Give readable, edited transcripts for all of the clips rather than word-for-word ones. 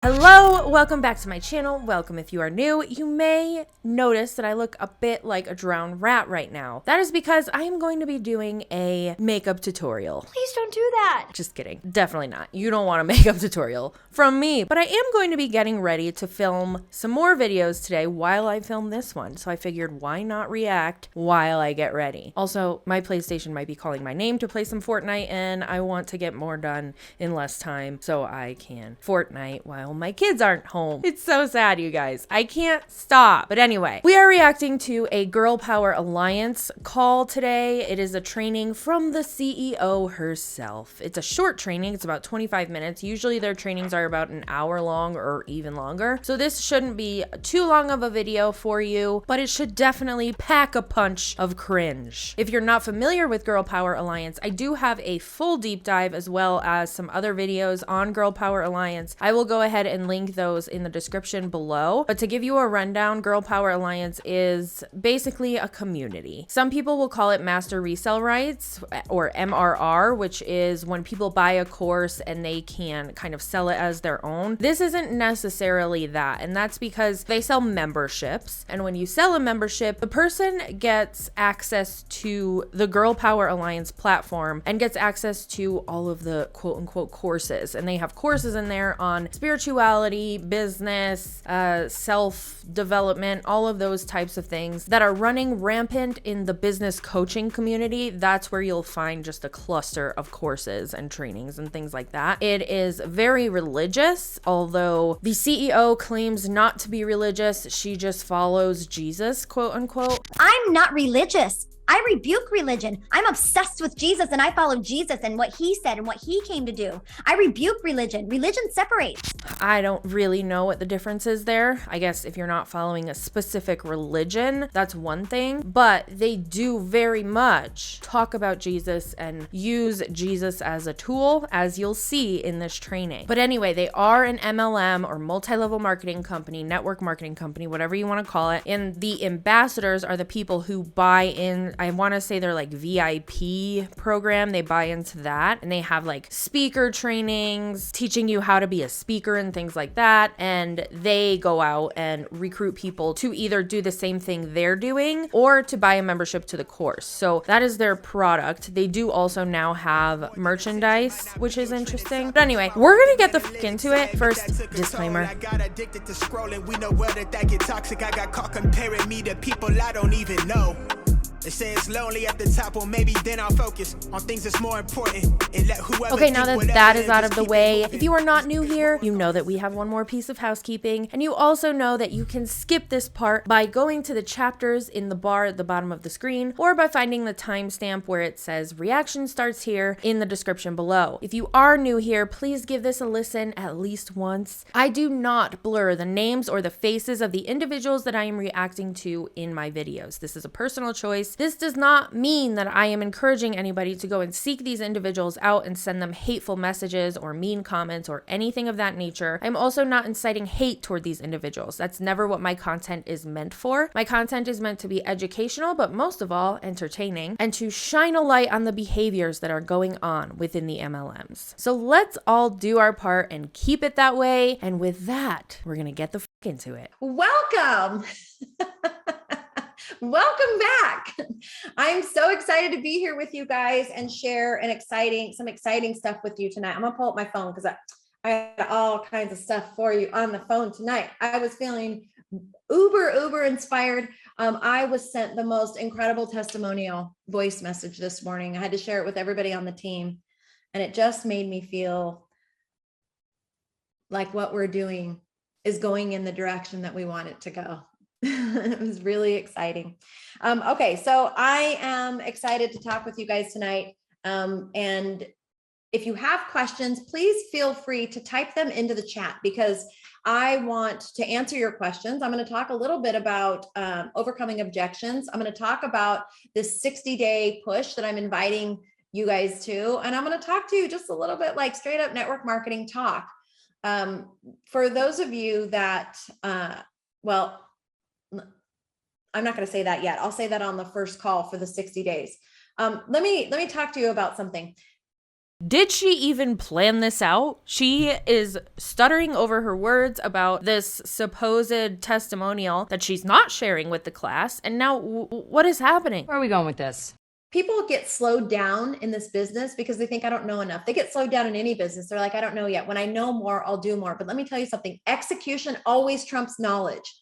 Hello, welcome back to my channel. Welcome if you are new. You may notice that I look a bit like a drowned rat right now. That is because I am going to be doing a makeup tutorial. Please don't do that. Just kidding. Definitely not. You don't want a makeup tutorial from me. But I am going to be getting ready to film some more videos today while I film this one. So I figured why not react while I get ready. Also, my PlayStation might be calling my name to play some Fortnite and I want to get more done in less time so I can Fortnite while my kids aren't home. It's so sad, you guys. I can't stop. But anyway, we are reacting to a Girl Power Alliance call today. It is a training from the CEO herself. It's a short training. It's about 25 minutes. Usually their trainings are about an hour long or even longer. So this shouldn't be too long of a video for you, but it should definitely pack a punch of cringe. If you're not familiar with Girl Power Alliance, I do have a full deep dive as well as some other videos on Girl Power Alliance. I will go ahead and link those in the description below. But to give you a rundown, Girl Power Alliance is basically a community. Some people will call it master resale rights or MRR, which is when people buy a course and they can kind of sell it as their own. This isn't necessarily that, and that's because they sell memberships. And when you sell a membership, the person gets access to the Girl Power Alliance platform and gets access to all of the quote unquote courses. And they have courses in there on spirituality, business, self-development, all of those types of things that are running rampant in the business coaching community. That's where you'll find just a cluster of courses and trainings and things like that. It is very religious, although the CEO claims not to be religious. She just follows Jesus, quote unquote. I'm not religious. I rebuke religion. I'm obsessed with Jesus and I follow Jesus and what he said and what he came to do. I rebuke religion. Religion separates. I don't really know what the difference is there. I guess if you're not following a specific religion, that's one thing, but they do very much talk about Jesus and use Jesus as a tool, as you'll see in this training. But anyway, they are an MLM or multi-level marketing company, network marketing company, whatever you want to call it. And the ambassadors are the people who buy in. I want to say they're like VIP program. They buy into that and they have like speaker trainings, teaching you how to be a speaker and things like that. And they go out and recruit people to either do the same thing they're doing or to buy a membership to the course. So that is their product. They do also now have merchandise, which is interesting. But anyway, we're going to get the fuck into it. First, disclaimer. I got addicted to scrolling. We know well that get toxic. I got caught comparing me to people I don't even know. They say it's lonely at the top, well maybe then I'll focus on things that's more important and let whoever. Okay, now that that is out of the way, if you are not new here, you know that we have one more piece of housekeeping, and you also know that you can skip this part by going to the chapters in the bar at the bottom of the screen, or by finding the timestamp where it says reaction starts here in the description below. If you are new here, please give this a listen at least once. I do not blur the names or the faces of the individuals that I am reacting to in my videos. This is a personal choice. This does not mean that I am encouraging anybody to go and seek these individuals out and send them hateful messages or mean comments or anything of that nature. I'm also not inciting hate toward these individuals. That's never what my content is meant for. My content is meant to be educational, but most of all, entertaining, and to shine a light on the behaviors that are going on within the MLMs. So let's all do our part and keep it that way. And with that, we're gonna get the fuck into it. Welcome. Welcome back. I'm so excited to be here with you guys and share some exciting stuff with you tonight. I'm gonna pull up my phone because I got all kinds of stuff for you on the phone tonight. I was feeling uber inspired. I was sent the most incredible testimonial voice message this morning. I had to share it with everybody on the team, and it just made me feel like what we're doing is going in the direction that we want it to go. It was really exciting. Okay, so I am excited to talk with you guys tonight. And if you have questions, please feel free to type them into the chat because I want to answer your questions. I'm going to talk a little bit about overcoming objections. I'm going to talk about this 60-day push that I'm inviting you guys to. And I'm going to talk to you just a little bit like straight up network marketing talk. For those of you that, well, I'm not going to say that yet. I'll say that on the first call for the 60 days. Let me talk to you about something. Did she even plan this out? She is stuttering over her words about this supposed testimonial that she's not sharing with the class. And now what is happening? Where are we going with this? People get slowed down in this business because they think I don't know enough. They get slowed down in any business. They're like, I don't know yet. When I know more, I'll do more. But let me tell you something. Execution always trumps knowledge.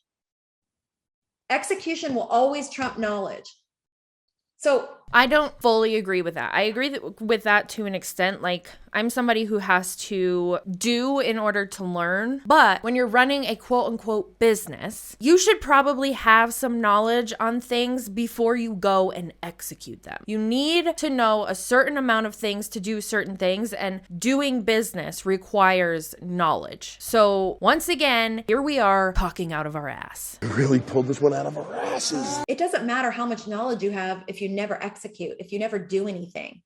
Execution will always trump knowledge. So I don't fully agree with that. I agree with that to an extent. Like, I'm somebody who has to do in order to learn. But when you're running a quote unquote business, you should probably have some knowledge on things before you go and execute them. You need to know a certain amount of things to do certain things, and doing business requires knowledge. So once again, here we are talking out of our ass. We really pulled this one out of our asses. it doesn't matter how much knowledge you have if you never execute, if you never do anything.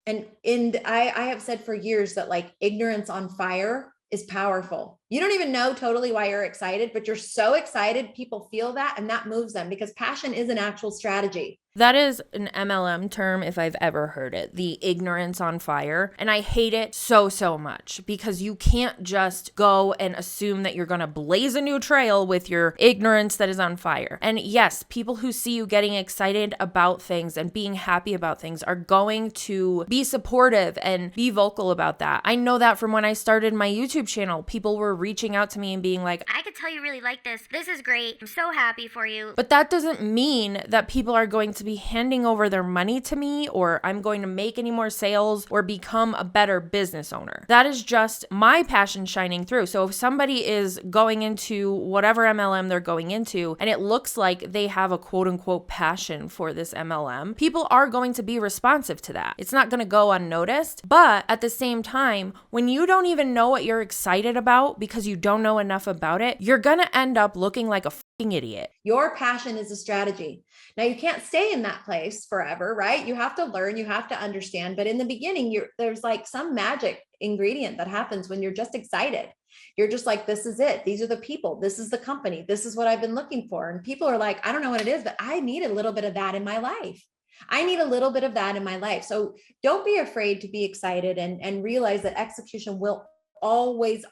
And I have said for years that like ignorance on fire is powerful. You don't even know totally why you're excited, but you're so excited, people feel that, and that moves them because passion is an actual strategy. That is an MLM term if I've ever heard it, the ignorance on fire. And I hate it so much because you can't just go and assume that you're going to blaze a new trail with your ignorance that is on fire. And yes, people who see you getting excited about things and being happy about things are going to be supportive and be vocal about that. I know that from when I started my YouTube channel. People were reaching out to me and being like, I could tell you really like this. This is great. I'm so happy for you. but that doesn't mean that people are going to be handing over their money to me, or I'm going to make any more sales or become a better business owner. That is just my passion shining through. So if somebody is going into whatever MLM they're going into and it looks like they have a quote unquote passion for this MLM, people are going to be responsive to that. It's not going to go unnoticed. But at the same time, when you don't even know what you're excited about because you don't know enough about it, you're going to end up looking like a fucking idiot. Your passion is a strategy. Now you can't stay in that place forever, right? You have to learn, you have to understand. But in the beginning, there's like some magic ingredient that happens when you're just excited. You're just like, this is it. These are the people. This is the company. This is what I've been looking for. And people are like, I don't know what it is, but I need a little bit of that in my life. I need a little bit of that in my life. So don't be afraid to be excited and realize that execution will always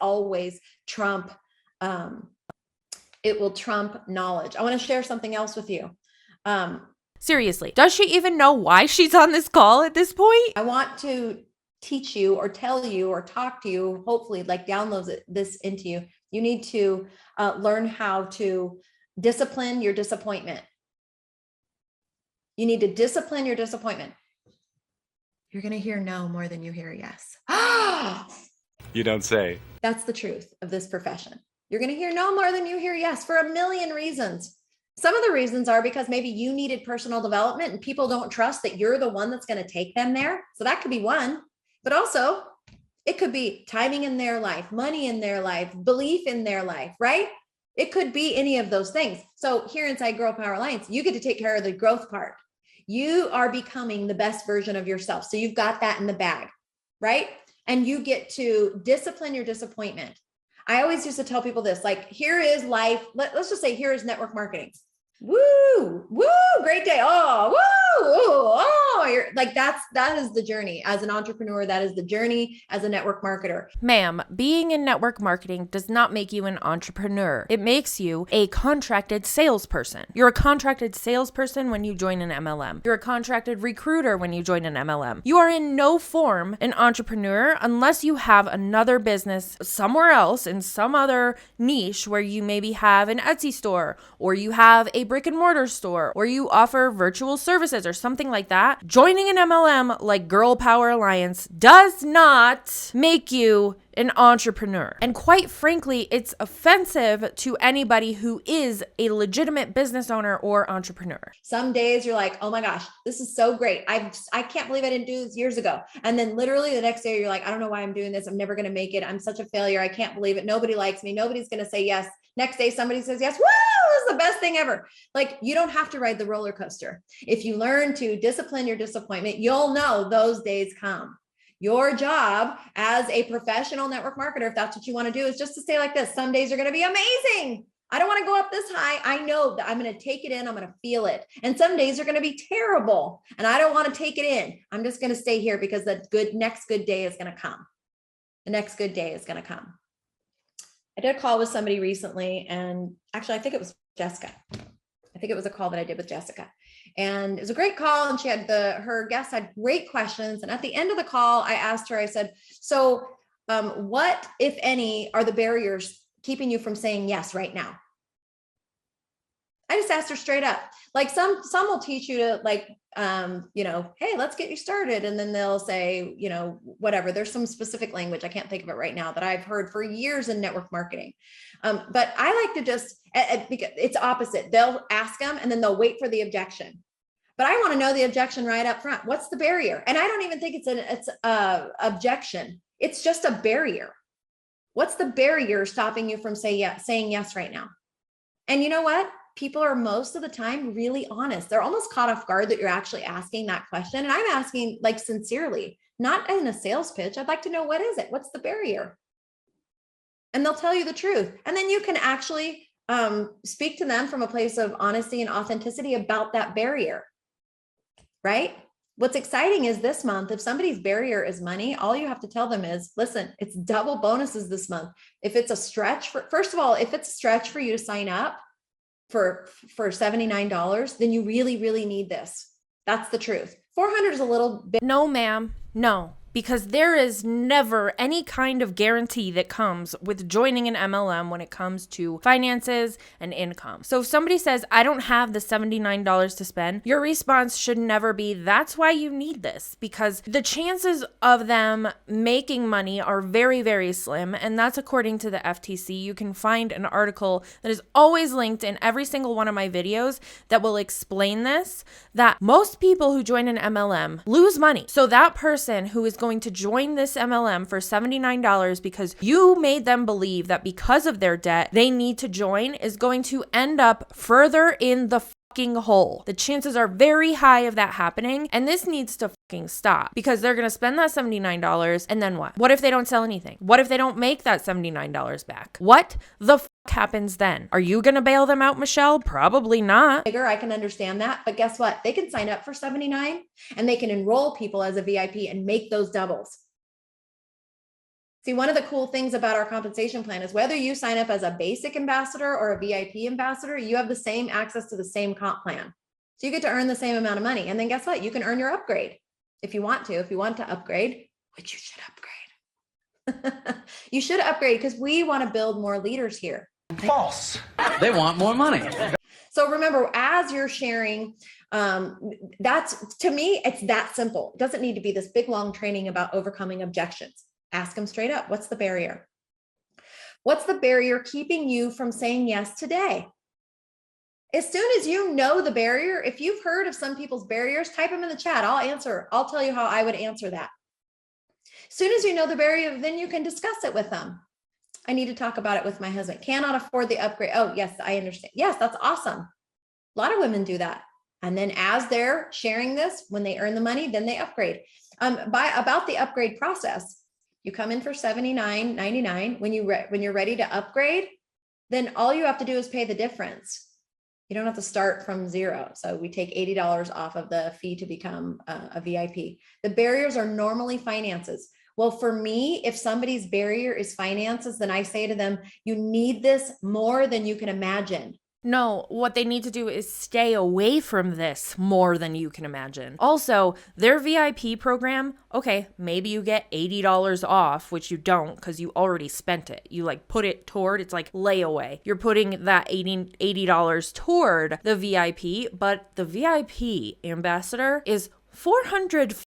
trump, it will trump knowledge. I want to share something else with you. Seriously, does she even know why she's on this call at this point? I want to teach you or tell you or talk to you, hopefully like downloads this into you. You need to learn how to discipline your disappointment. You need to discipline your disappointment. You're going to hear no more than you hear yes. You don't say. That's the truth of this profession. You're going to hear no more than you hear yes for a million reasons. Some of the reasons are because maybe you needed personal development and people don't trust that you're the one that's going to take them there. So that could be one, but also it could be timing in their life, money in their life, belief in their life, right? It could be any of those things. So here inside Girl Power Alliance, you get to take care of the growth part. You are becoming the best version of yourself. So you've got that in the bag, right? And you get to discipline your disappointment. I always used to tell people this, like, here is life. Let's just say here is network marketing. Woo, great day. Oh, you're like, that is the journey as an entrepreneur. That is the journey as a network marketer. Ma'am, being in network marketing does not make you an entrepreneur. It makes you a contracted salesperson. You're a contracted salesperson when you join an MLM. You're a contracted recruiter when you join an MLM. You are in no form an entrepreneur unless you have another business somewhere else in some other niche where you maybe have an Etsy store, or you have a brick and mortar store, or you offer virtual services or something like that. Joining an MLM like Girl Power Alliance does not make you an entrepreneur. And quite frankly, it's offensive to anybody who is a legitimate business owner or entrepreneur. Some days you're like, oh my gosh, this is so great. I can't believe I didn't do this years ago. And then literally the next day you're like, I don't know why I'm doing this. I'm never going to make it. I'm such a failure. I can't believe it. Nobody likes me. Nobody's going to say yes. Next day, somebody says yes. Woo, this is the best thing ever. Like, you don't have to ride the roller coaster. If you learn to discipline your disappointment, you'll know those days come. Your job as a professional network marketer, if that's what you want to do, is just to say like this: some days are going to be amazing. I don't want to go up this high. I know that I'm going to take it in. I'm going to feel it. And some days are going to be terrible. And I don't want to take it in. I'm just going to stay here because the next good day is going to come. The next good day is going to come. I did a call with somebody recently, and actually, I think it was Jessica. I think it was a call that I did with Jessica. And it was a great call. And she had her guests had great questions. And at the end of the call, I asked her, I said, so what, if any, are the barriers keeping you from saying yes right now? I just asked her straight up. Like some will teach you to like, hey, let's get you started. And then they'll say, whatever. There's some specific language. I can't think of it right now that I've heard for years in network marketing. But I like to just, because it's opposite. They'll ask them and then they'll wait for the objection. But I want to know the objection right up front. What's the barrier? And I don't even think it's an objection. It's just a barrier. What's the barrier stopping you from saying yes right now? And you know what? People are most of the time really honest. They're almost caught off guard that you're actually asking that question. And I'm asking like sincerely, not in a sales pitch. I'd like to know, what is it? What's the barrier? And they'll tell you the truth. And then you can actually speak to them from a place of honesty and authenticity about that barrier, right? What's exciting is this month, if somebody's barrier is money, all you have to tell them is, listen, it's double bonuses this month. If it's a stretch first of all, if it's a stretch for you to sign up for $79, then you really, really need this. That's the truth. 400 is a little bit. No, ma'am. No. Because there is never any kind of guarantee that comes with joining an MLM when it comes to finances and income. So if somebody says, I don't have the $79 to spend, your response should never be, that's why you need this. Because the chances of them making money are very, very slim. And that's according to the FTC. You can find an article that is always linked in every single one of my videos that will explain this, that most people who join an MLM lose money. So that person who is going to join this MLM for $79 because you made them believe that because of their debt, they need to join is going to end up further in the fucking hole. The chances are very high of that happening. And this needs to fucking stop because they're going to spend that $79. And then what? What if they don't sell anything? What if they don't make that $79 back? What the fuck happens then? Are you going to bail them out, Michelle? Probably not. Bigger, I can understand that. But guess what? They can sign up for $79 and they can enroll people as a VIP and make those doubles. See, one of the cool things about our compensation plan is whether you sign up as a basic ambassador or a VIP ambassador, you have the same access to the same comp plan. So you get to earn the same amount of money. And then guess what? You can earn your upgrade if you want to. If you want to upgrade, which you should upgrade. You should upgrade because we want to build more leaders here. False. They want more money. So remember, as you're sharing, that's, to me, it's that simple. It doesn't need to be this big, long training about overcoming objections. Ask them straight up. What's the barrier? What's the barrier keeping you from saying yes today? As soon as you know the barrier, if you've heard of some people's barriers, type them in the chat. I'll answer. I'll tell you how I would answer that. As soon as you know the barrier, then you can discuss it with them. I need to talk about it with my husband. Cannot afford the upgrade. Oh, yes, I understand. Yes, that's awesome. A lot of women do that. And then as they're sharing this, when they earn the money, then they upgrade. About the upgrade process, you come in for $79.99. When you're ready to upgrade, then all you have to do is pay the difference. You don't have to start from zero. So we take $80 off of the fee to become a VIP. The barriers are normally finances. Well, for me, if somebody's barrier is finances, then I say to them, you need this more than you can imagine. No, what they need to do is stay away from this more than you can imagine. Also, their VIP program, okay, maybe you get $80 off, which you don't because you already spent it. You like put it toward, it's like layaway. You're putting that $80 toward the VIP, but the VIP ambassador is $400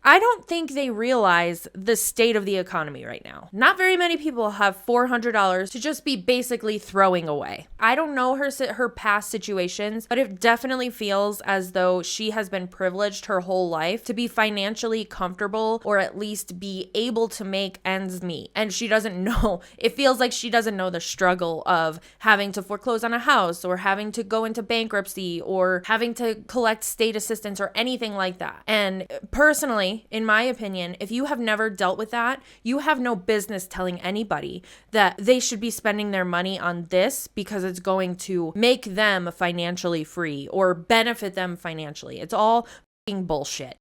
I don't think they realize the state of the economy right now. Not very many people have $400 to just be basically throwing away. I don't know her past situations, but it definitely feels as though she has been privileged her whole life to be financially comfortable or at least be able to make ends meet. And she doesn't know, it feels like she doesn't know the struggle of having to foreclose on a house or having to go into bankruptcy or having to collect state assistance or anything like that. And And personally, in my opinion, if you have never dealt with that, you have no business telling anybody that they should be spending their money on this because it's going to make them financially free or benefit them financially. It's all fucking bullshit.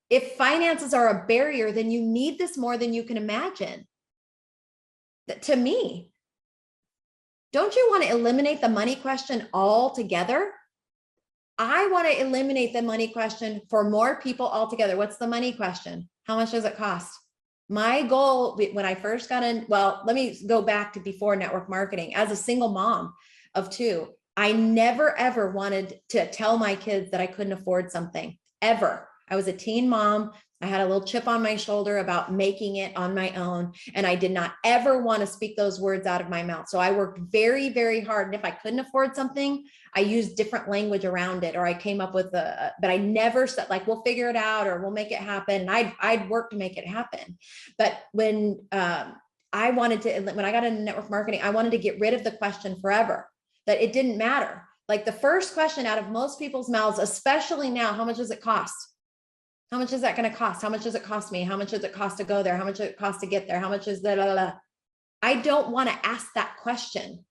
If finances are a barrier, then you need this more than you can imagine. To me, don't you want to eliminate the money question altogether? I want to eliminate the money question for more people altogether. What's the money question? How much does it cost? My goal when I first got in, well, let me go back to before network marketing. As a single mom of two, I never, ever wanted to tell my kids that I couldn't afford something, ever. I was a teen mom. I had a little chip on my shoulder about making it on my own. And I did not ever want to speak those words out of my mouth. So I worked very, very hard. And if I couldn't afford something, I used different language around it, or I came up with but I never said like, we'll figure it out or we'll make it happen. And I'd work to make it happen. But when when I got into network marketing, I wanted to get rid of the question forever, that it didn't matter. Like the first question out of most people's mouths, especially now, how much does it cost? How much is that going to cost? How much does it cost me? How much does it cost to go there? How much does it cost to get there? How much is that? I don't want to ask that question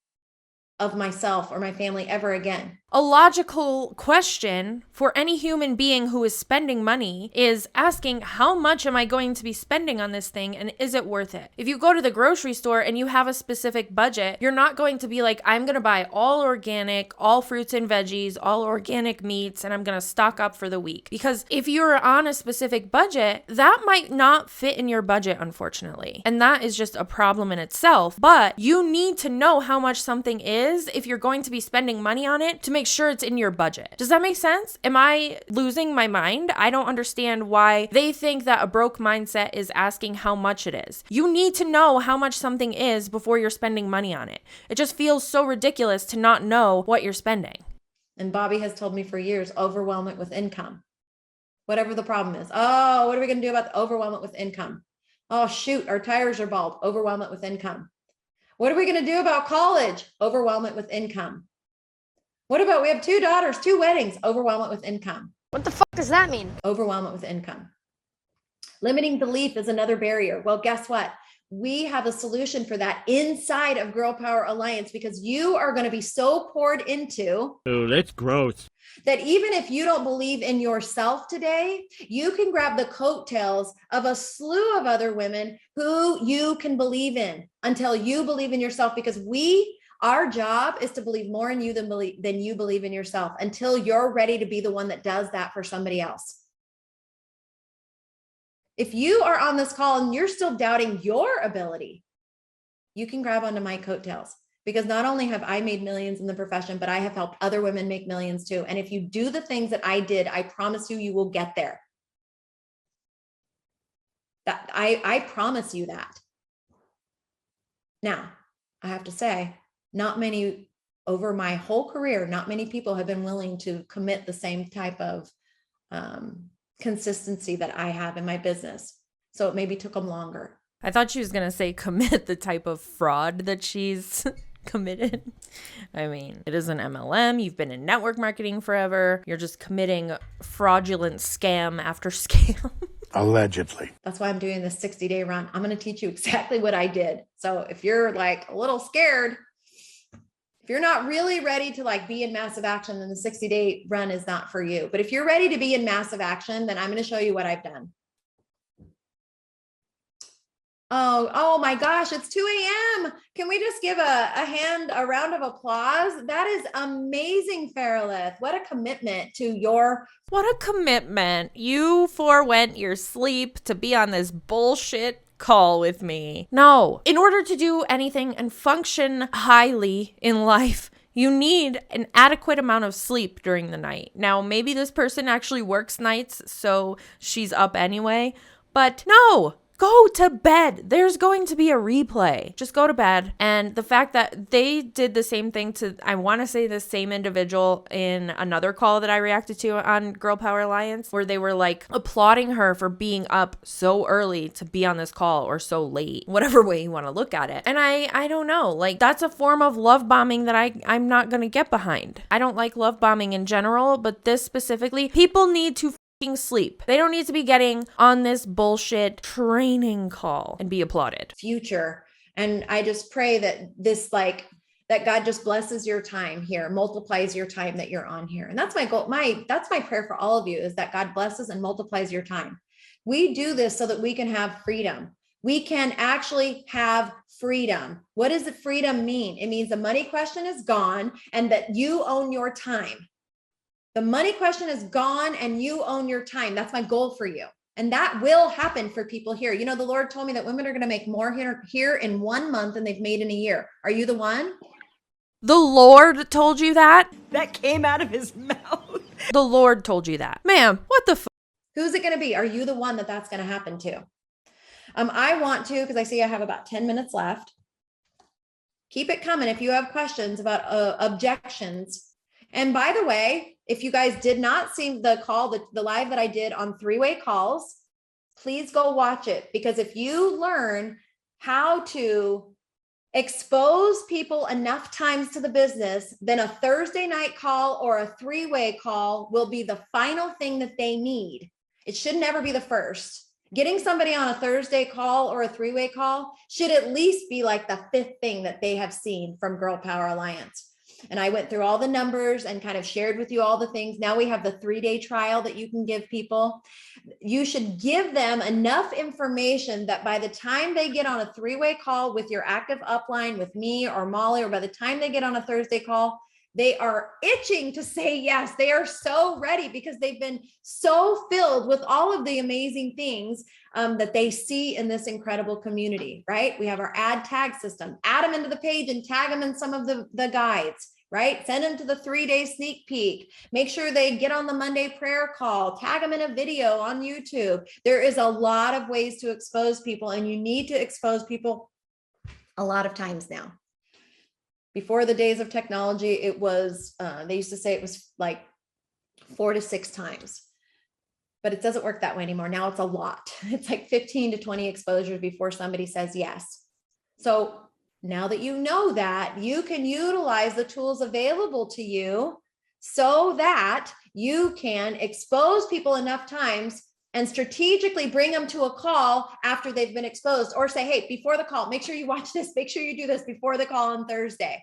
of myself or my family ever again. A logical question for any human being who is spending money is asking, how much am I going to be spending on this thing, and is it worth it? If you go to the grocery store and you have a specific budget, you're not going to be like, I'm going to buy all organic, all fruits and veggies, all organic meats, and I'm going to stock up for the week. Because if you're on a specific budget, that might not fit in your budget, unfortunately. And that is just a problem in itself. But you need to know how much something is if you're going to be spending money on it to make sure it's in your budget. Does that make sense? Am I losing my mind? I don't understand why they think that a broke mindset is asking how much it is. You need to know how much something is before you're spending money on it. It just feels so ridiculous to not know what you're spending. And Bobby has told me for years, overwhelm it with income. Whatever the problem is. Oh, what are we going to do about the overwhelm it with income? Oh, shoot, our tires are bald. Overwhelm it with income. What are we going to do about college? Overwhelm it with income. What about, we have 2 daughters, 2 weddings, overwhelm it with income. What the fuck does that mean? Overwhelm it with income. Limiting belief is another barrier. Well, guess what? We have a solution for that inside of Girl Power Alliance, because you are going to be so poured into. Oh, that's gross. That even if you don't believe in yourself today, you can grab the coattails of a slew of other women who you can believe in until you believe in yourself, because our job is to believe more in you than you believe in yourself, until you're ready to be the one that does that for somebody else. If you are on this call and you're still doubting your ability, you can grab onto my coattails, because not only have I made millions in the profession, but I have helped other women make millions too. And if you do the things that I did, I promise you, you will get there. That I promise you that. Now, I have to say, not many, over my whole career, not many people have been willing to commit the same type of consistency that I have in my business. So it maybe took them longer. I thought she was going to say commit the type of fraud that she's committed. I mean, it is an MLM. You've been in network marketing forever. You're just committing fraudulent scam after scam. Allegedly. That's why I'm doing this 60-day run. I'm going to teach you exactly what I did. So if you're like a little scared, if you're not really ready to like be in massive action, then the 60-day run is not for you. But if you're ready to be in massive action, then I'm going to show you what I've done. Oh my gosh, it's 2 a.m. Can we just give a round of applause? That is amazing, Farrelith. What a commitment to your... What a commitment. You forewent your sleep to be on this bullshit call with me. No, in order to do anything and function highly in life, you need an adequate amount of sleep during the night. Now, maybe this person actually works nights, so she's up anyway, but no. Go to bed. There's going to be a replay. Just go to bed. And the fact that they did the same thing to, I want to say the same individual in another call that I reacted to on Girl Power Alliance, where they were like applauding her for being up so early to be on this call, or so late, whatever way you want to look at it. And I don't know, like that's a form of love bombing that I'm not going to get behind. I don't like love bombing in general, but this specifically, people need to sleep. They don't need to be getting on this bullshit training call and be applauded. Future. And I just pray that that God just blesses your time here, multiplies your time that you're on here. And that's my goal. That's my prayer for all of you, is that God blesses and multiplies your time. We do this so that we can have freedom. We can actually have freedom. What does the freedom mean? It means the money question is gone and that you own your time. The money question is gone and you own your time. That's my goal for you. And that will happen for people here. You know, the Lord told me that women are going to make more here in 1 month than they've made in a year. Are you the one? The Lord told you that? That came out of his mouth. The Lord told you that. Ma'am, what the f? Who's it going to be? Are you the one that's going to happen to? I want to, because I see I have about 10 minutes left. Keep it coming if you have questions about objections. And by the way, if you guys did not see the call, the live that I did on three-way calls, please go watch it. Because if you learn how to expose people enough times to the business, then a Thursday night call or a three-way call will be the final thing that they need. It should never be the first. Getting somebody on a Thursday call or a three-way call should at least be like the fifth thing that they have seen from Girl Power Alliance. And I went through all the numbers and kind of shared with you all the things. Now we have the 3-day trial that you can give people. You should give them enough information that by the time they get on a three-way call with your active upline, with me or Molly, or by the time they get on a Thursday call, they are itching to say yes. They are so ready because they've been so filled with all of the amazing things that they see in this incredible community, right? We have our ad tag system. Add them into the page and tag them in some of the guides, right? Send them to the 3-day sneak peek. Make sure they get on the Monday prayer call. Tag them in a video on YouTube. There is a lot of ways to expose people, and you need to expose people a lot of times now. Before the days of technology, it was, they used to say it was like 4 to 6 times, but it doesn't work that way anymore. Now it's a lot. It's like 15 to 20 exposures before somebody says yes. So now that you know that, you can utilize the tools available to you so that you can expose people enough times and strategically bring them to a call after they've been exposed, or say, hey, before the call, make sure you watch this, make sure you do this before the call on Thursday.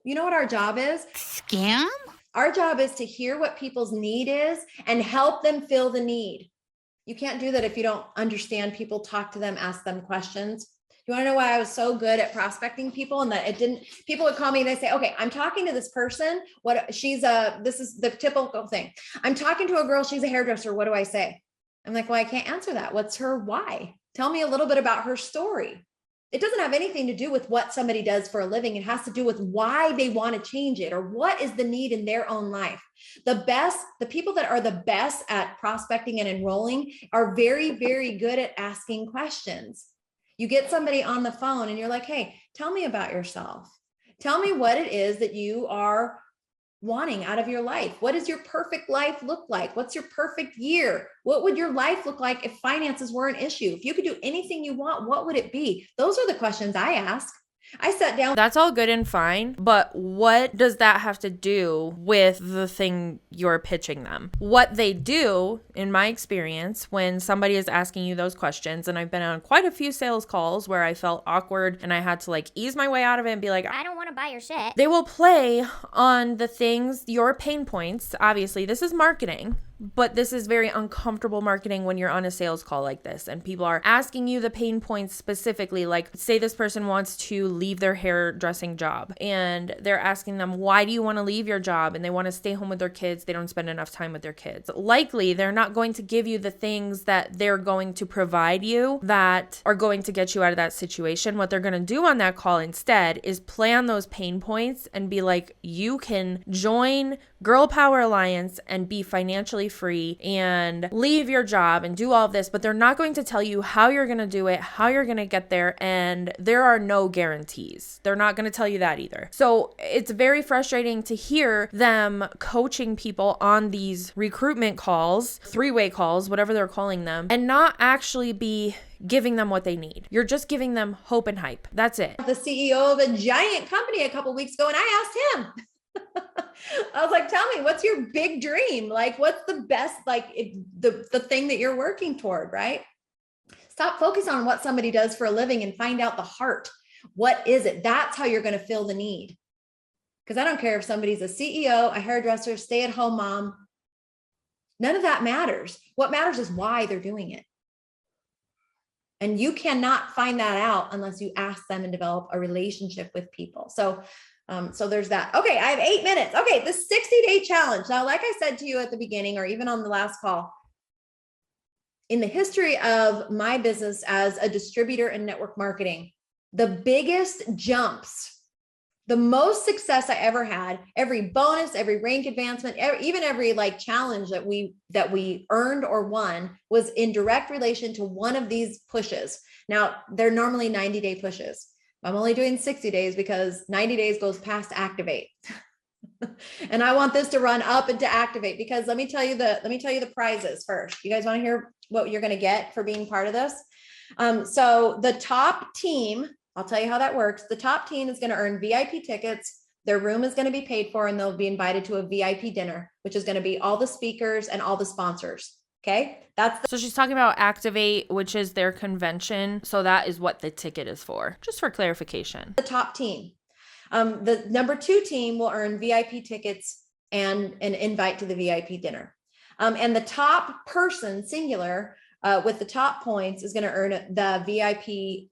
You know what our job is? Scam? Our job is to hear what people's need is and help them fill the need. You can't do that if you don't understand people, talk to them, ask them questions. You want to know why I was so good at prospecting people, and that people would call me and they say, okay, I'm talking to this person. This is the typical thing. I'm talking to a girl, she's a hairdresser. What do I say? I'm like, well, I can't answer that. What's her why? Tell me a little bit about her story. It doesn't have anything to do with what somebody does for a living. It has to do with why they want to change it, or what is the need in their own life. The people that are the best at prospecting and enrolling are very, very good at asking questions. You get somebody on the phone and you're like, hey, tell me about yourself. Tell me what it is that you are wanting out of your life. What does your perfect life look like? What's your perfect year? What would your life look like if finances were an issue? If you could do anything you want, what would it be? Those are the questions I ask. I sat down. That's all good and fine, but what does that have to do with the thing you're pitching them? What they do, in my experience, when somebody is asking you those questions, and I've been on quite a few sales calls where I felt awkward and I had to like ease my way out of it and be like, I don't want to buy your shit. They will play on the things, your pain points. Obviously, this is marketing. But this is very uncomfortable marketing when you're on a sales call like this and people are asking you the pain points specifically. Like, say this person wants to leave their hairdressing job and they're asking them, why do you want to leave your job? And they want to stay home with their kids. They don't spend enough time with their kids. Likely, they're not going to give you the things that they're going to provide you that are going to get you out of that situation. What they're going to do on that call instead is play on those pain points and be like, you can join Girl Power Alliance and be financially free and leave your job and do all of this, but they're not going to tell you how you're going to do it, how you're going to get there, and there are no guarantees. They're not going to tell you that either. So it's very frustrating to hear them coaching people on these recruitment calls, 3-way calls, whatever they're calling them, and not actually be giving them what they need. You're just giving them hope and hype. That's it. The CEO of a giant company a couple of weeks ago, and I asked him, I was like, tell me, what's your big dream? Like, what's the best, like the thing that you're working toward, right? Stop focusing on what somebody does for a living and find out the heart. What is it? That's how you're going to fill the need. Because I don't care if somebody's a CEO, a hairdresser, stay-at-home mom. None of that matters. What matters is why they're doing it. And you cannot find that out unless you ask them and develop a relationship with people. So there's that. Okay, I have 8 minutes. Okay, the 60-day challenge. Now, like I said to you at the beginning, or even on the last call, in the history of my business as a distributor in network marketing, the biggest jumps, the most success I ever had, every bonus, every rank advancement, even every like challenge that we earned or won was in direct relation to one of these pushes. Now, they're normally 90-day pushes. I'm only doing 60 days because 90 days goes past activate. And I want this to run up into activate, because let me tell you the prizes first. You guys want to hear what you're going to get for being part of this? So the top team, I'll tell you how that works. The top team is going to earn VIP tickets. Their room is going to be paid for, and they'll be invited to a VIP dinner, which is going to be all the speakers and all the sponsors. Okay. So she's talking about Activate, which is their convention. So that is what the ticket is for, just for clarification. The top team. The number 2 team will earn VIP tickets and an invite to the VIP dinner. And the top person, singular, with the top points is going to earn the VIP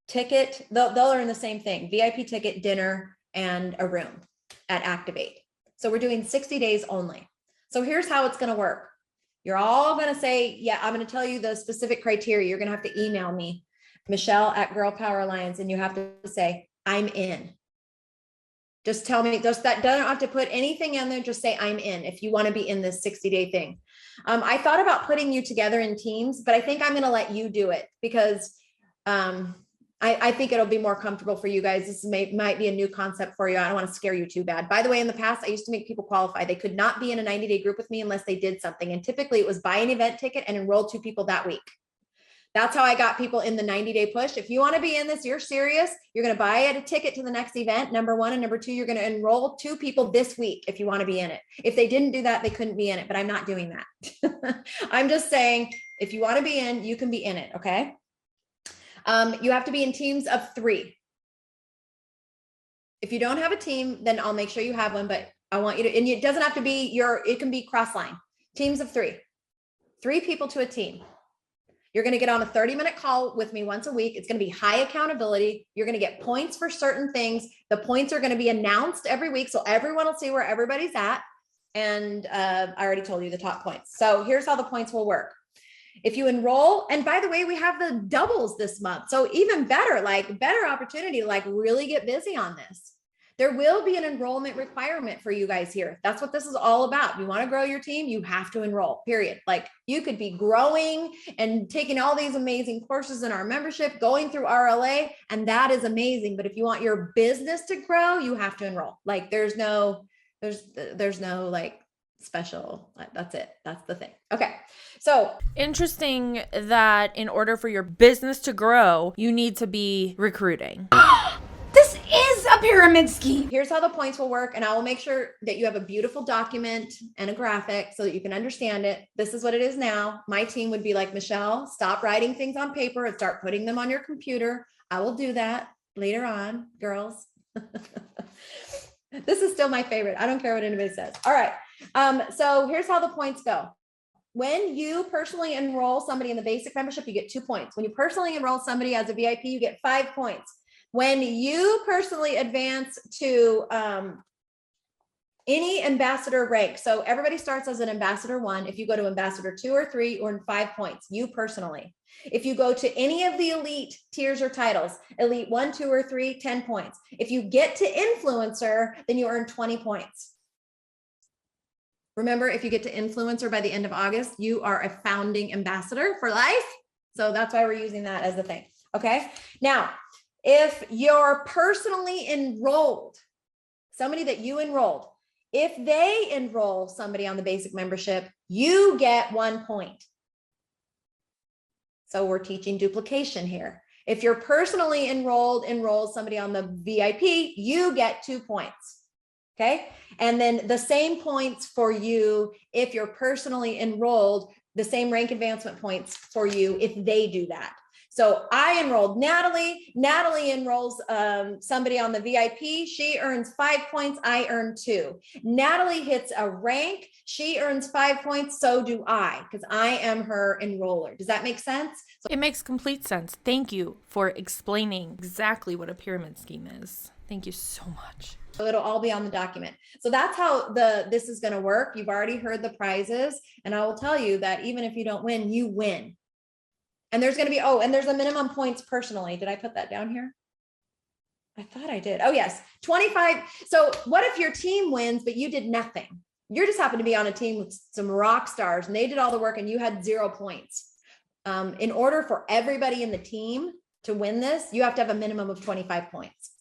ticket. They'll earn the same thing: VIP ticket, dinner, and a room at Activate. So we're doing 60 days only. So here's how it's going to work. You're all going to say, yeah, I'm going to tell you the specific criteria. You're going to have to email me, Michelle@Girl Power Alliance, and you have to say, I'm in. Just tell me, that don't have to put anything in there. Just say, I'm in, if you want to be in this 60-day thing. I thought about putting you together in teams, but I think I'm going to let you do it, because I think it'll be more comfortable for you guys. This might be a new concept for you. I don't want to scare you too bad. By the way, in the past, I used to make people qualify. They could not be in a 90-day group with me unless they did something. And typically it was buy an event ticket and enroll 2 people that week. That's how I got people in the 90-day push. If you want to be in this, you're serious, you're going to buy a ticket to the next event, number 1. And number 2, you're going to enroll 2 people this week if you want to be in it. If they didn't do that, they couldn't be in it, but I'm not doing that. I'm just saying, if you want to be in, you can be in it. Okay. You have to be in teams of 3. If you don't have a team, then I'll make sure you have one, but I want you to, and it doesn't have to be it can be cross line. Teams of 3 people to a team. You're going to get on a 30-minute call with me once a week. It's going to be high accountability. You're going to get points for certain things. The points are going to be announced every week, so everyone will see where everybody's at. And I already told you the top points. So here's how the points will work. If you enroll, and by the way, we have the doubles this month. So even better, better opportunity to really get busy on this. There will be an enrollment requirement for you guys here. That's what this is all about. You want to grow your team, you have to enroll, period. You could be growing and taking all these amazing courses in our membership, going through RLA, and that is amazing. But if you want your business to grow, you have to enroll. There's no special, that's it. That's the thing. Okay. So interesting that in order for your business to grow, you need to be recruiting. This is a pyramid scheme. Here's how the points will work. And I will make sure that you have a beautiful document and a graphic so that you can understand it. This is what it is now. My team would be like, Michelle, stop writing things on paper and start putting them on your computer. I will do that later on, girls. This is still my favorite. I don't care what anybody says. All right. So here's how the points go. When you personally enroll somebody in the basic membership, you get 2 points. When you personally enroll somebody as a VIP, you get 5 points. When you personally advance to any ambassador rank, so everybody starts as an ambassador 1. If you go to ambassador 2 or 3, you earn 5 points, you personally. If you go to any of the elite tiers or titles, elite 1, 2, or 3, 10 points. If you get to influencer, then you earn 20 points. Remember, if you get to influencer by the end of August, you are a founding ambassador for life. So that's why we're using that as the thing. Okay. Now, if you're personally enrolled, somebody that you enrolled, if they enroll somebody on the basic membership, you get 1 point. So we're teaching duplication here. If you're personally enrolled, enroll somebody on the VIP, you get 2 points. Okay. And then the same points for you if you're personally enrolled, the same rank advancement points for you if they do that. So I enrolled Natalie. Natalie enrolls somebody on the VIP. She earns 5 points. I earn 2. Natalie hits a rank. She earns 5 points. So do I, because I am her enroller. Does that make sense? So It makes complete sense. Thank you for explaining exactly what a pyramid scheme is. Thank you so much. it'll all be on the document. So that's how this is going to work. You've already heard the prizes. And I will tell you that even if you don't win, you win. And there's going to be, and there's a minimum points personally. Did I put that down here? I thought I did. Oh, yes. 25. So what if your team wins, but you did nothing? You just happened to be on a team with some rock stars and they did all the work and you had 0 points. In order for everybody in the team to win this, you have to have a minimum of 25 points.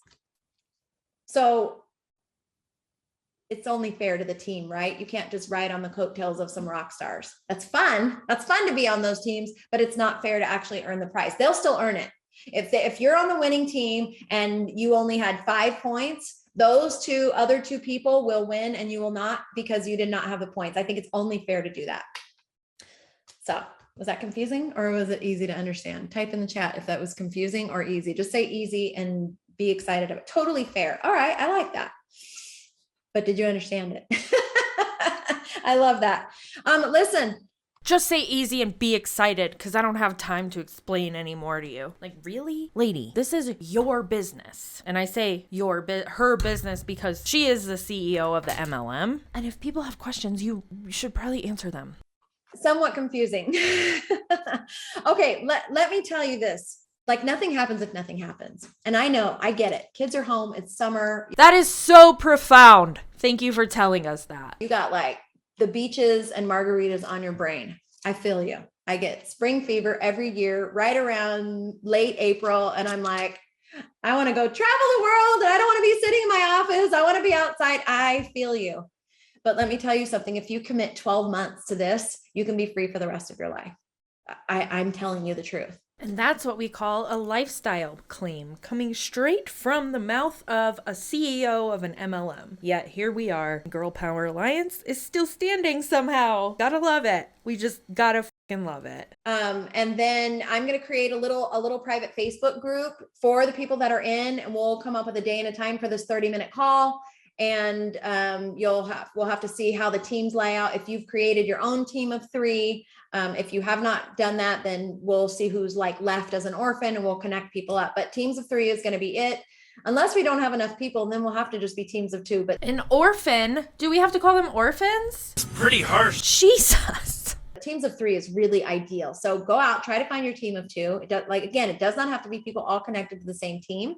So it's only fair to the team, right? You can't just ride on the coattails of some rock stars. That's fun. That's fun to be on those teams, but it's not fair to actually earn the prize. They'll still earn it. If you're on the winning team and you only had 5 points, those other two people will win and you will not, because you did not have the points. I think it's only fair to do that. So was that confusing or was it easy to understand? Type in the chat if that was confusing or easy. Just say easy and be excited about it. Totally fair. All right. I like that. But did you understand it? I love that. Listen. Just say easy and be excited, because I don't have time to explain any more to you. Like, really? Lady, this is your business. And I say her business because she is the CEO of the MLM. And if people have questions, you should probably answer them. Somewhat confusing. Okay, let me tell you this. Like, nothing happens if nothing happens. And I know, I get it. Kids are home. It's summer. That is so profound. Thank you for telling us that. You got like the beaches and margaritas on your brain. I feel you. I get spring fever every year, right around late April. And I'm like, I want to go travel the world. And I don't want to be sitting in my office. I want to be outside. I feel you. But let me tell you something. If you commit 12 months to this, you can be free for the rest of your life. I'm telling you the truth. And that's what we call a lifestyle claim, coming straight from the mouth of a CEO of an MLM. Yet here we are. Girl Power Alliance is still standing somehow. Gotta love it. We just gotta fucking love it. And then I'm going to create a little private Facebook group for the people that are in, and we'll come up with a day and a time for this 30-minute call. And we'll have to see how the teams lay out. If you've created your own team of 3, if you have not done that, then we'll see who's like left as an orphan and we'll connect people up. But teams of 3 is going to be it. Unless we don't have enough people, then we'll have to just be teams of 2. But an orphan? Do we have to call them orphans? It's pretty harsh. Jesus. Teams of 3 is really ideal. So go out, try to find your team of 2. It does not have to be people all connected to the same team.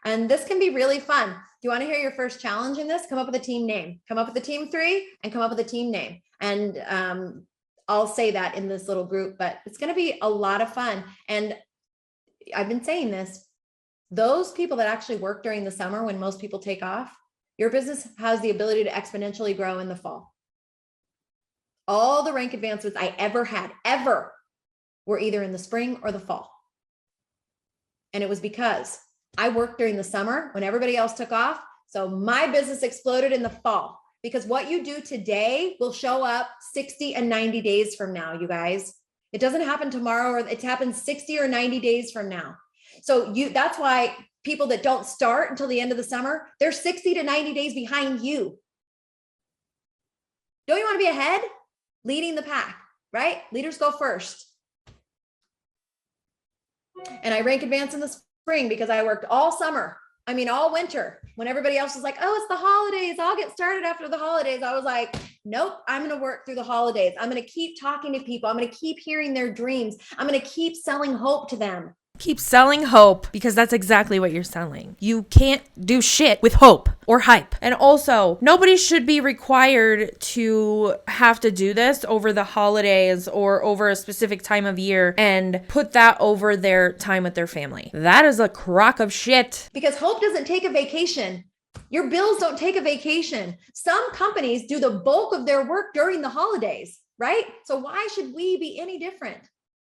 And this can be really fun. Do you want to hear your first challenge in this? Come up with a team name. Come up with a team 3 and come up with a team name. And I'll say that in this little group, but it's going to be a lot of fun. And I've been saying this, those people that actually work during the summer when most people take off, your business has the ability to exponentially grow in the fall. All the rank advancements I ever had, were either in the spring or the fall. And it was because I worked during the summer when everybody else took off. So my business exploded in the fall, because what you do today will show up 60 and 90 days from now, you guys. It doesn't happen tomorrow, or it happens 60 or 90 days from now. So that's why people that don't start until the end of the summer, they're 60 to 90 days behind you. Don't you want to be ahead? Leading the pack, right? Leaders go first. And I rank advance in the spring because I worked all summer. All winter, when everybody else was like, oh, it's the holidays. I'll get started after the holidays. I was like, nope, I'm going to work through the holidays. I'm going to keep talking to people. I'm going to keep hearing their dreams. I'm going to keep selling hope to them. Keep selling hope, because that's exactly what you're selling. You can't do shit with hope or hype. And also, nobody should be required to have to do this over the holidays or over a specific time of year and put that over their time with their family. That is a crock of shit. Because hope doesn't take a vacation. Your bills don't take a vacation. Some companies do the bulk of their work during the holidays, right? So why should we be any different?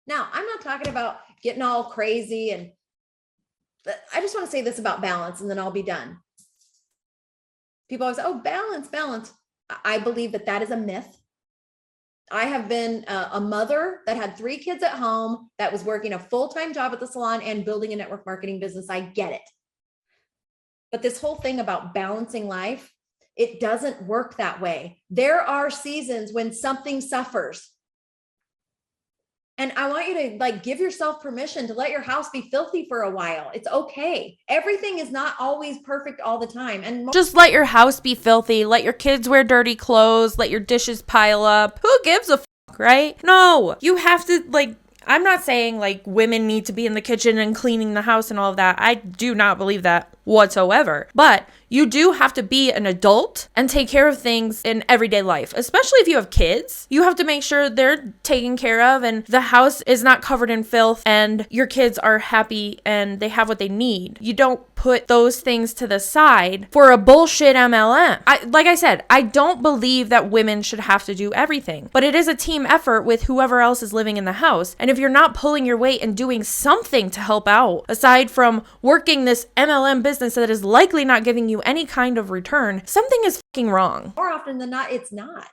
Now, I'm not talking about getting all crazy, and I just want to say this about balance and then I'll be done. People always say, oh, balance, balance. I believe that that is a myth. I have been a mother that had 3 kids at home, that was working a full-time job at the salon and building a network marketing business. I get it. But this whole thing about balancing life, it doesn't work that way. There are seasons when something suffers. And I want you to like give yourself permission to let your house be filthy for a while. It's okay. Everything is not always perfect all the time. And Just let your house be filthy. Let your kids wear dirty clothes. Let your dishes pile up. Who gives a fuck, right? No, you have to like, I'm not saying like women need to be in the kitchen and cleaning the house and all of that. I do not believe that whatsoever. But you do have to be an adult and take care of things in everyday life, especially if you have kids. You have to make sure they're taken care of and the house is not covered in filth and your kids are happy and they have what they need. You don't put those things to the side for a bullshit MLM. Like I said, I don't believe that women should have to do everything, but it is a team effort with whoever else is living in the house. And if you're not pulling your weight and doing something to help out, aside from working this MLM business that is likely not giving you any kind of return, something is fucking wrong. more often than not, it's not.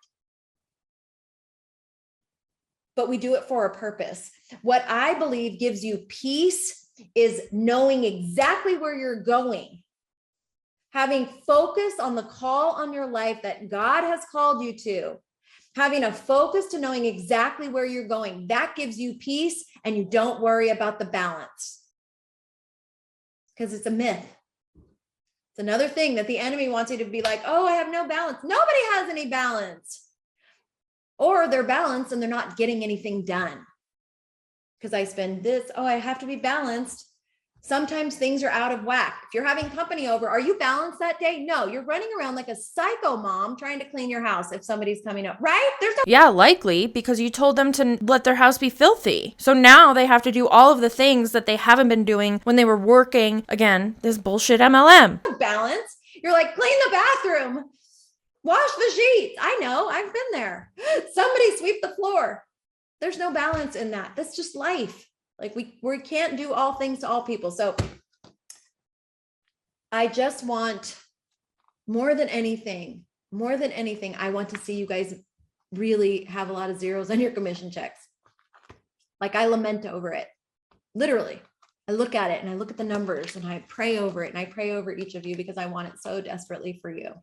But we do it for a purpose. What I believe gives you peace is knowing exactly where you're going, having focus on the call on your life that God has called you to, having a focus to knowing exactly where you're going. That gives you peace and you don't worry about the balance because it's a myth. It's another thing that the enemy wants you to be like, oh, I have no balance. Nobody has any balance. Or they're balanced and they're not getting anything done. Because I spend this, oh, I have to be balanced. Sometimes things are out of whack. If you're having company over, are you balanced that day? No, you're running around like a psycho mom trying to clean your house if somebody's coming up, right? There's no Yeah, likely because you told them to let their house be filthy. So now they have to do all of the things that they haven't been doing when they were working, again, this bullshit MLM. balance. You're like, clean the bathroom, wash the sheets. I know, I've been there. Somebody sweep the floor. There's no balance in that. That's just life. Like we can't do all things to all people. So I just want more than anything, I want to see you guys really have a lot of zeros on your commission checks. Like I lament over it. Literally, I look at it and I look at the numbers and I pray over it and I pray over each of you because I want it so desperately for you.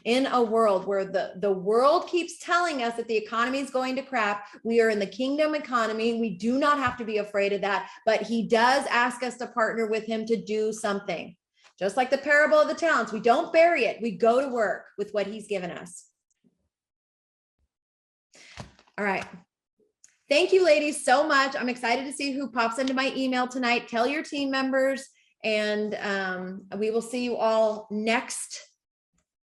In a world where the world keeps telling us that the economy is going to crap, we are in the kingdom economy. We do not have to be afraid of that, but he does ask us to partner with him to do something. Just like the parable of the talents, we don't bury it. We go to work with what he's given us. All right. Thank you, ladies, so much. I'm excited to see who pops into my email tonight. Tell your team members, and we will see you all next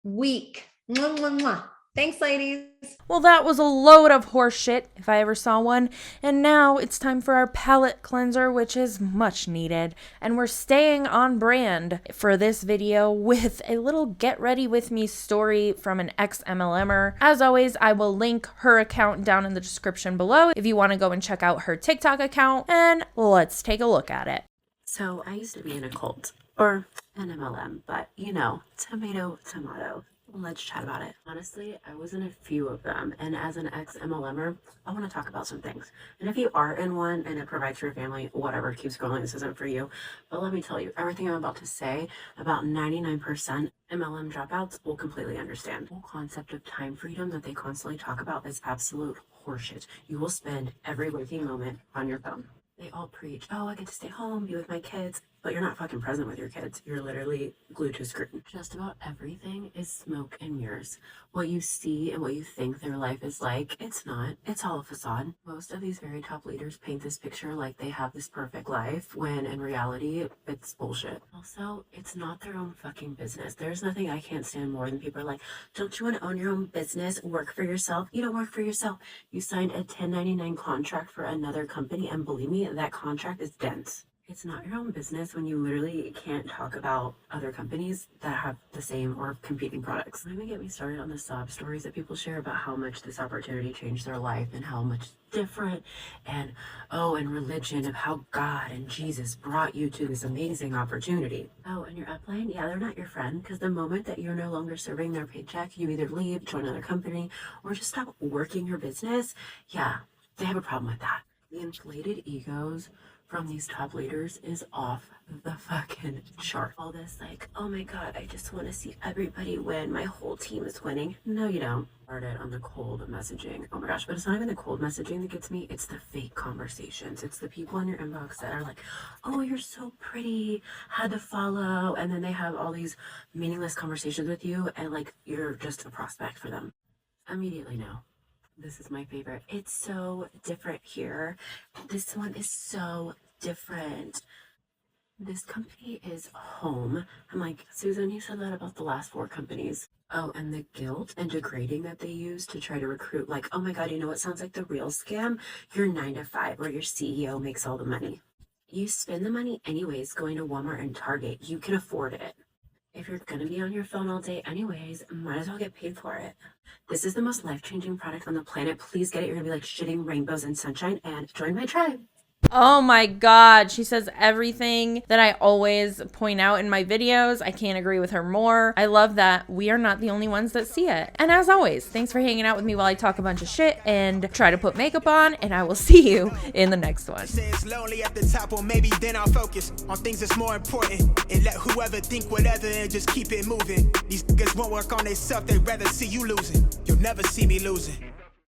week. Mwah, mwah, mwah. Thanks, ladies. Well, that was a load of horse shit, if I ever saw one. And now it's time for our palette cleanser, which is much needed. And we're staying on brand for this video with a little get ready with me story from an ex-MLMer. As always, I will link her account down in the description below if you want to go and check out her TikTok account. And let's take a look at it. So I used to be in a cult, or an MLM, but you know, tomato, tomato. Let's chat about it. Honestly, I was in a few of them, and as an ex-MLMer, I want to talk about some things. And if you are in one and it provides for your family, whatever, keeps going, this isn't for you. But let me tell you, everything I'm about to say, about 99% MLM dropouts will completely understand. The whole concept of time freedom that they constantly talk about is absolute horseshit. You will spend every waking moment on your phone. They all preach, oh, I get to stay home, be with my kids, but you're not fucking present with your kids. You're literally glued to a screen. Just about everything is smoke and mirrors. What you see and what you think their life is like, it's not. It's all a facade. Most of these very top leaders paint this picture like they have this perfect life, when in reality, it's bullshit. Also, it's not their own fucking business. There's nothing I can't stand more than people are like, don't you want to own your own business? Work for yourself? You don't work for yourself. You signed a 1099 contract for another company, and believe me, that contract is dense. It's not your own business when you literally can't talk about other companies that have the same or competing products. Don't even get me started on the sob stories that people share about how much this opportunity changed their life and how much different, and and religion of how God and Jesus brought you to this amazing opportunity. Oh, and your upline, yeah, they're not your friend, because the moment that you're no longer serving their paycheck, you either leave, join another company, or just stop working your business. Yeah, they have a problem with that. The inflated egos from these top leaders is off the fucking chart. All this like, oh my God, I just want to see everybody win. My whole team is winning. No, you don't. Started on the cold messaging. Oh my gosh, but it's not even the cold messaging that gets me. It's the fake conversations. It's the people in your inbox that are like, oh, you're so pretty, had to follow. And then they have all these meaningless conversations with you and like you're just a prospect for them. Immediately no. This is my favorite. It's so different here. This one is so different. This company is home. I'm like, Susan, you said that about the last 4 companies. Oh, and the guilt and degrading that they use to try to recruit. Like, oh my God, you know what sounds like the real scam? Your 9 to 5 where your CEO makes all the money. You spend the money anyways going to Walmart and Target. You can afford it. If you're going to be on your phone all day anyways, might as well get paid for it. This is the most life-changing product on the planet. Please get it. You're going to be like shitting rainbows and sunshine and join my tribe. Oh my God. She says everything that I always point out in my videos. I can't agree with her more. I love that we are not the only ones that see it. And as always, thanks for hanging out with me while I talk a bunch of shit and try to put makeup on, and I will see you in the next one. Say it's lonely at the top, or maybe then I'll focus on things that's more important and let whoever think whatever and just keep it moving. These niggas won't work on themselves, they'd rather see you losing. You'll never see me losing.